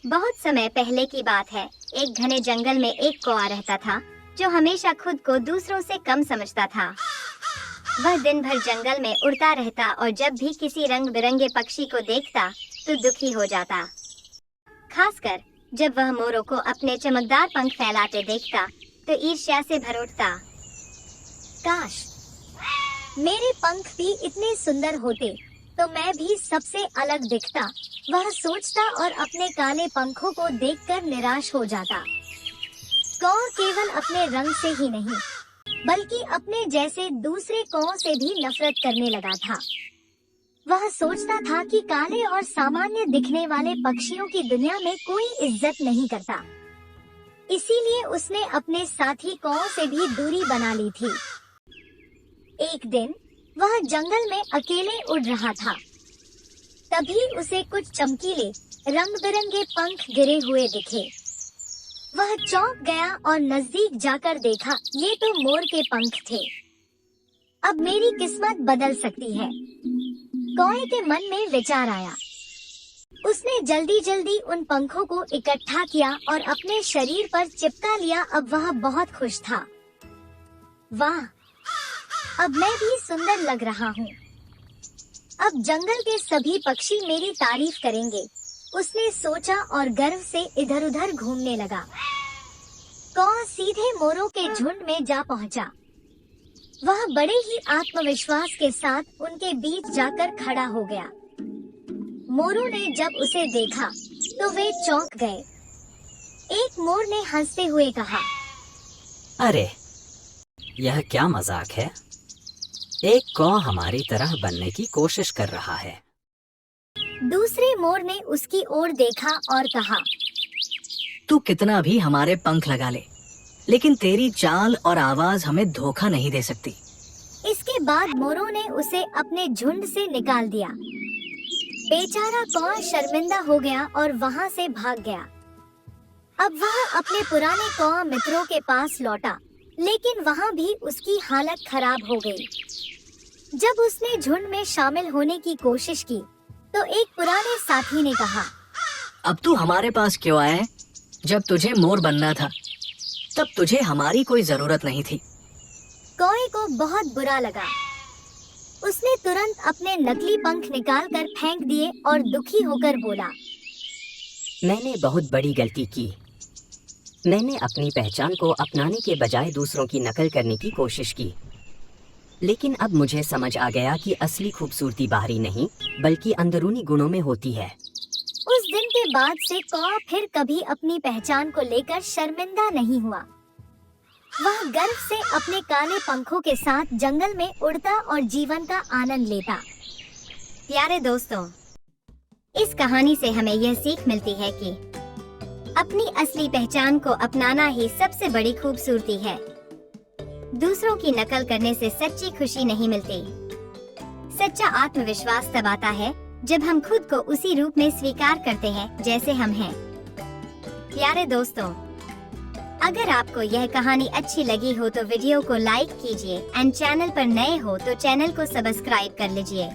बहुत समय पहले की बात है। एक घने जंगल में एक कौआ रहता था जो हमेशा खुद को दूसरों से कम समझता था। वह दिन भर जंगल में उड़ता रहता और जब भी किसी रंग बिरंगे पक्षी को देखता तो दुखी हो जाता। खासकर जब वह मोरों को अपने चमकदार पंख फैलाते देखता तो ईर्ष्या से भर उठता। काश मेरे पंख भी इतने सुंदर होते तो मैं भी सबसे अलग दिखता, वह सोचता और अपने काले पंखों को देखकर निराश हो जाता। कौआ केवल अपने रंग से ही नहीं बल्कि अपने जैसे दूसरे कौओं से भी नफरत करने लगा था। वह सोचता था कि काले और सामान्य दिखने वाले पक्षियों की दुनिया में कोई इज्जत नहीं करता। इसीलिए उसने अपने साथी कौओं से भी दूरी बना ली थी। एक दिन वह जंगल में अकेले उड़ रहा था। तभी उसे कुछ चमकीले रंग बिरंगे पंख गिरे हुए दिखे। वह चौंक गया और नजदीक जाकर देखा, ये तो मोर के पंख थे। अब मेरी किस्मत बदल सकती है, कौए के मन में विचार आया। उसने जल्दी जल्दी उन पंखों को इकट्ठा किया और अपने शरीर पर चिपका लिया। अब वह बहुत खुश था। वाह, अब मैं भी सुंदर लग रहा हूँ। अब जंगल के सभी पक्षी मेरी तारीफ करेंगे, उसने सोचा और गर्व से इधर उधर घूमने लगा। कौआ सीधे मोरों के झुंड में जा पहुँचा। वह बड़े ही आत्मविश्वास के साथ उनके बीच जाकर खड़ा हो गया। मोरों ने जब उसे देखा तो वे चौंक गए। एक मोर ने हंसते हुए कहा, अरे यह क्या मजाक है, एक कौआ हमारी तरह बनने की कोशिश कर रहा है। दूसरे मोर ने उसकी ओर देखा और कहा, तू कितना भी हमारे पंख लगा ले, लेकिन तेरी चाल और आवाज हमें धोखा नहीं दे सकती। इसके बाद मोरों ने उसे अपने झुंड से निकाल दिया। बेचारा कौआ शर्मिंदा हो गया और वहाँ से भाग गया। अब वह अपने पुराने कौआ मित्रों के पास लौटा, लेकिन वहाँ भी उसकी हालत खराब हो गई। जब उसने झुंड में शामिल होने की कोशिश की तो एक पुराने साथी ने कहा, अब तू हमारे पास क्यों आया है? जब तुझे मोर बनना था तब तुझे हमारी कोई जरूरत नहीं थी। कौए को बहुत बुरा लगा। उसने तुरंत अपने नकली पंख निकालकर फेंक दिए और दुखी होकर बोला, मैंने बहुत बड़ी गलती की। मैंने अपनी पहचान को अपनाने के बजाय दूसरों की नकल करने की कोशिश की। लेकिन अब मुझे समझ आ गया कि असली खूबसूरती बाहरी नहीं बल्कि अंदरूनी गुणों में होती है। उस दिन के बाद से कौआ फिर कभी अपनी पहचान को लेकर शर्मिंदा नहीं हुआ। वह गर्व से अपने काले पंखों के साथ जंगल में उड़ता और जीवन का आनंद लेता। प्यारे दोस्तों, इस कहानी से हमें यह सीख मिलती है कि अपनी असली पहचान को अपनाना ही सबसे बड़ी खूबसूरती है। दूसरों की नकल करने से सच्ची खुशी नहीं मिलती। सच्चा आत्मविश्वास तब आता है जब हम खुद को उसी रूप में स्वीकार करते हैं जैसे हम हैं। प्यारे दोस्तों, अगर आपको यह कहानी अच्छी लगी हो तो वीडियो को लाइक कीजिए एंड चैनल पर नए हो तो चैनल को सब्सक्राइब कर लीजिए।